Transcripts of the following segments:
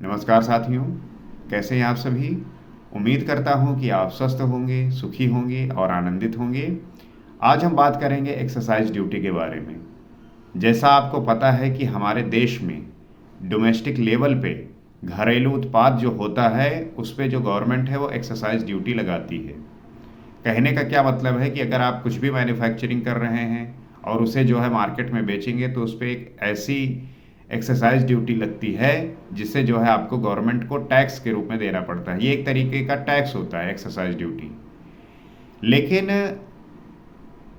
नमस्कार साथियों, कैसे हैं आप सभी। उम्मीद करता हूं कि आप स्वस्थ होंगे, सुखी होंगे और आनंदित होंगे। आज हम बात करेंगे एक्सरसाइज ड्यूटी के बारे में। जैसा आपको पता है कि हमारे देश में डोमेस्टिक लेवल पे घरेलू उत्पाद जो होता है उस पे जो गवर्नमेंट है वो एक्सरसाइज ड्यूटी लगाती है। कहने का क्या मतलब है कि अगर आप कुछ भी मैन्युफैक्चरिंग कर रहे हैं और उसे जो है मार्केट में बेचेंगे तो उस पर एक ऐसी एक्सरसाइज ड्यूटी लगती है जिससे जो है आपको गवर्नमेंट को टैक्स के रूप में देना पड़ता है। ये एक तरीके का टैक्स होता है एक्सरसाइज ड्यूटी। लेकिन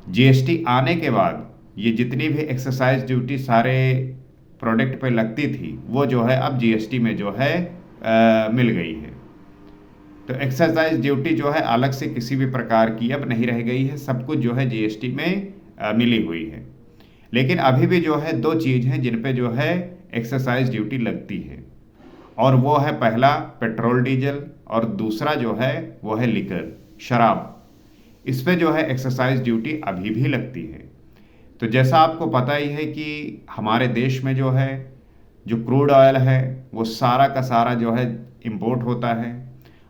जीएसटी आने के बाद ये जितनी भी एक्सरसाइज ड्यूटी सारे प्रोडक्ट पे लगती थी वो जो है अब जीएसटी में जो है मिल गई है। तो एक्सरसाइज ड्यूटी जो है अलग से किसी भी प्रकार की अब नहीं रह गई है, सब कुछ जो है जीएसटी में मिली हुई है। लेकिन अभी भी जो है दो चीज़ हैं जिन पे जो है एक्सरसाइज ड्यूटी लगती है, और वो है पहला पेट्रोल डीजल और दूसरा जो है वो है लिकर, शराब। इस पे जो है एक्सरसाइज ड्यूटी अभी भी लगती है। तो जैसा आपको पता ही है कि हमारे देश में जो है जो क्रूड ऑयल है वो सारा का सारा जो है इंपोर्ट होता है,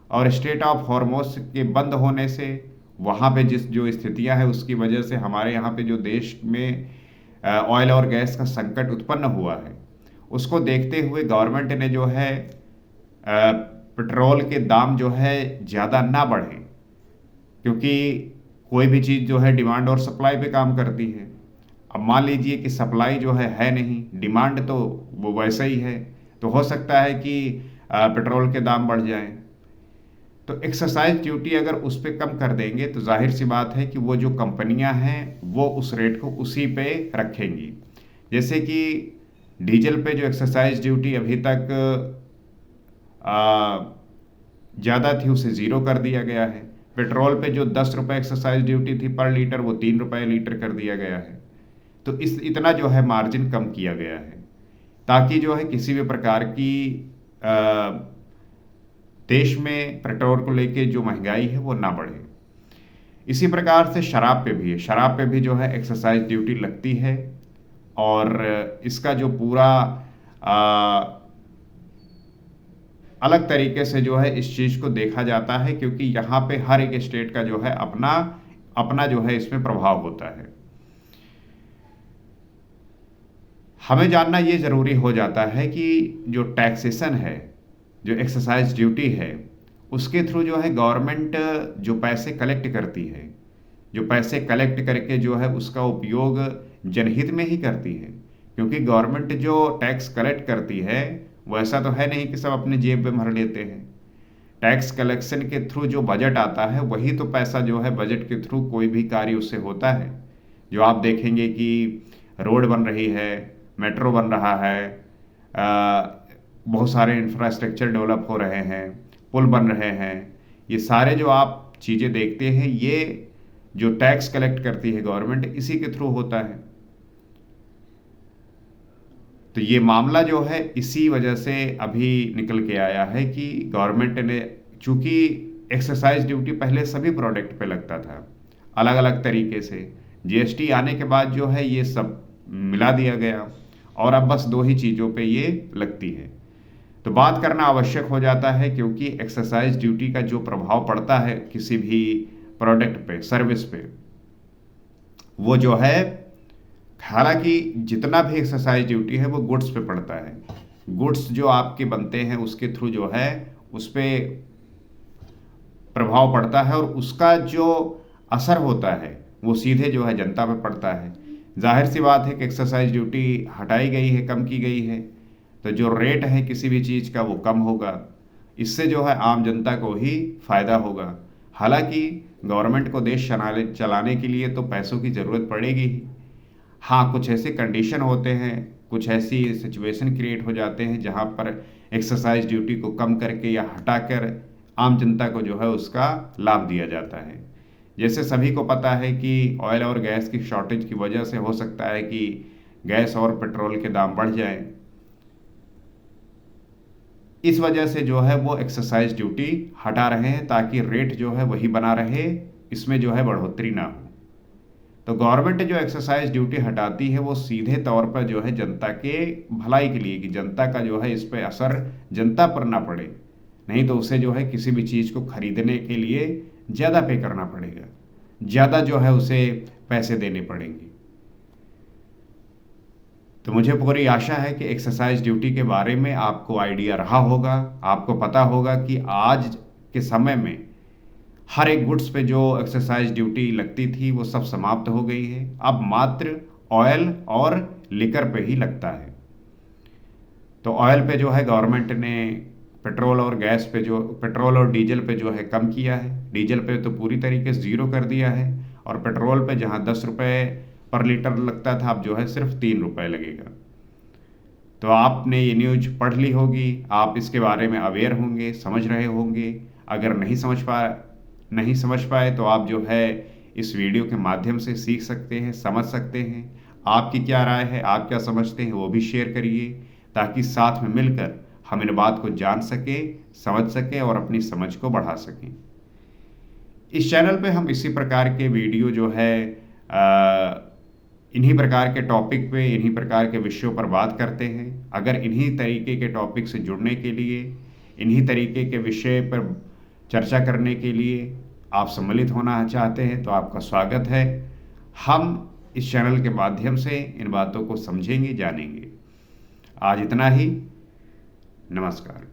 और स्टेट ऑफ हॉर्मोस के बंद होने से वहाँ पे जिस जो स्थितियाँ हैं उसकी वजह से हमारे यहाँ पे जो देश में ऑयल और गैस का संकट उत्पन्न हुआ है, उसको देखते हुए गवर्नमेंट ने जो है पेट्रोल के दाम जो है ज़्यादा ना बढ़े, क्योंकि कोई भी चीज़ जो है डिमांड और सप्लाई पे काम करती है। अब मान लीजिए कि सप्लाई जो है नहीं, डिमांड तो वो वैसा ही है, तो हो सकता है कि पेट्रोल के दाम बढ़ जाएं। तो एक्सरसाइज ड्यूटी अगर उस पर कम कर देंगे तो जाहिर सी बात है कि वो जो कंपनियां हैं वो उस रेट को उसी पे रखेंगी। जैसे कि डीजल पे जो एक्सरसाइज ड्यूटी अभी तक ज़्यादा थी उसे ज़ीरो कर दिया गया है। पेट्रोल पे जो 10 रुपये एक्सरसाइज ड्यूटी थी पर लीटर वो 3 रुपये लीटर कर दिया गया है। तो इस इतना जो है मार्जिन कम किया गया है ताकि जो है किसी भी प्रकार की देश में पेट्रोल को लेके जो महंगाई है वो ना बढ़े। इसी प्रकार से शराब पे भी है, शराब पे भी जो है एक्सरसाइज ड्यूटी लगती है, और इसका जो पूरा अलग तरीके से जो है इस चीज़ को देखा जाता है, क्योंकि यहाँ पे हर एक स्टेट का जो है अपना अपना जो है इसमें प्रभाव होता है। हमें जानना ये ज़रूरी हो जाता है कि जो टैक्सेशन है, जो एक्सरसाइज ड्यूटी है, उसके थ्रू जो है गवर्नमेंट जो पैसे कलेक्ट करती है, जो पैसे कलेक्ट करके जो है उसका उपयोग जनहित में ही करती है। क्योंकि गवर्नमेंट जो टैक्स कलेक्ट करती है वो ऐसा तो है नहीं कि सब अपने जेब में भर लेते हैं। टैक्स कलेक्शन के थ्रू जो बजट आता है वही तो पैसा जो है बजट के थ्रू कोई भी कार्य उससे होता है। जो आप देखेंगे कि रोड बन रही है, मेट्रो बन रहा है, बहुत सारे इंफ्रास्ट्रक्चर डेवलप हो रहे हैं, पुल बन रहे हैं, ये सारे जो आप चीज़ें देखते हैं ये जो टैक्स कलेक्ट करती है गवर्नमेंट इसी के थ्रू होता है। तो ये मामला जो है इसी वजह से अभी निकल के आया है कि गवर्नमेंट ने, चूंकि एक्सरसाइज ड्यूटी पहले सभी प्रोडक्ट पे लगता था अलग अलग तरीके से, जीएसटी आने के बाद जो है ये सब मिला दिया गया और अब बस दो ही चीज़ों पे ये लगती है। तो बात करना आवश्यक हो जाता है, क्योंकि एक्सरसाइज ड्यूटी का जो प्रभाव पड़ता है किसी भी प्रोडक्ट पे, सर्विस पे, वो जो है, हालांकि जितना भी एक्सरसाइज ड्यूटी है वो गुड्स पे पड़ता है। गुड्स जो आपके बनते हैं उसके थ्रू जो है उस पर प्रभाव पड़ता है, और उसका जो असर होता है वो सीधे जो है जनता पे पड़ता है। जाहिर सी बात है कि एक्सरसाइज ड्यूटी हटाई गई है, कम की गई है, तो जो रेट है किसी भी चीज़ का वो कम होगा। इससे जो है आम जनता को ही फ़ायदा होगा। हालांकि गवर्नमेंट को देश चलाने के लिए तो पैसों की ज़रूरत पड़ेगी ही। हाँ, कुछ ऐसे कंडीशन होते हैं, कुछ ऐसी सिचुएशन क्रिएट हो जाते हैं जहाँ पर एक्सरसाइज ड्यूटी को कम करके या हटाकर आम जनता को जो है उसका लाभ दिया जाता है। जैसे सभी को पता है कि ऑयल और गैस की शॉर्टेज की वजह से हो सकता है कि गैस और पेट्रोल के दाम बढ़ जाएं। इस वजह से जो है वो एक्सरसाइज ड्यूटी हटा रहे हैं ताकि रेट जो है वही बना रहे, इसमें जो है बढ़ोतरी ना हो। तो गवर्नमेंट जो एक्सरसाइज ड्यूटी हटाती है वो सीधे तौर पर जो है जनता के भलाई के लिए, कि जनता का जो है इस पर असर जनता पर ना पड़े, नहीं तो उसे जो है किसी भी चीज़ को खरीदने के लिए ज़्यादा पे करना पड़ेगा, ज़्यादा जो है उसे पैसे देने पड़ेंगे। तो मुझे पूरी आशा है कि एक्सरसाइज ड्यूटी के बारे में आपको आइडिया रहा होगा, आपको पता होगा कि आज के समय में हर एक गुड्स पे जो एक्सरसाइज ड्यूटी लगती थी वो सब समाप्त हो गई है। अब मात्र ऑयल और लिकर पे ही लगता है। तो ऑयल पे जो है गवर्नमेंट ने पेट्रोल और गैस पे जो पेट्रोल और डीजल पे जो है कम किया है। डीजल पे तो पूरी तरीके से ज़ीरो कर दिया है, और पेट्रोल पे जहाँ 10 रुपये पर लीटर लगता था अब जो है सिर्फ 3 रुपये लगेगा। तो आपने ये न्यूज पढ़ ली होगी, आप इसके बारे में अवेयर होंगे, समझ रहे होंगे। अगर नहीं समझ पाए तो आप जो है इस वीडियो के माध्यम से सीख सकते हैं, समझ सकते हैं। आपकी क्या राय है, आप क्या समझते हैं, वो भी शेयर करिए, ताकि साथ में मिलकर हम इन बात को जान सकें, समझ सकें और अपनी समझ को बढ़ा सकें। इस चैनल पे हम इसी प्रकार के वीडियो जो है इन्हीं प्रकार के टॉपिक पे, इन्हीं प्रकार के विषयों पर बात करते हैं। अगर इन्हीं तरीके के टॉपिक से जुड़ने के लिए, इन्हीं तरीके के विषय पर चर्चा करने के लिए आप सम्मिलित होना चाहते हैं तो आपका स्वागत है। हम इस चैनल के माध्यम से इन बातों को समझेंगे, जानेंगे। आज इतना ही। नमस्कार।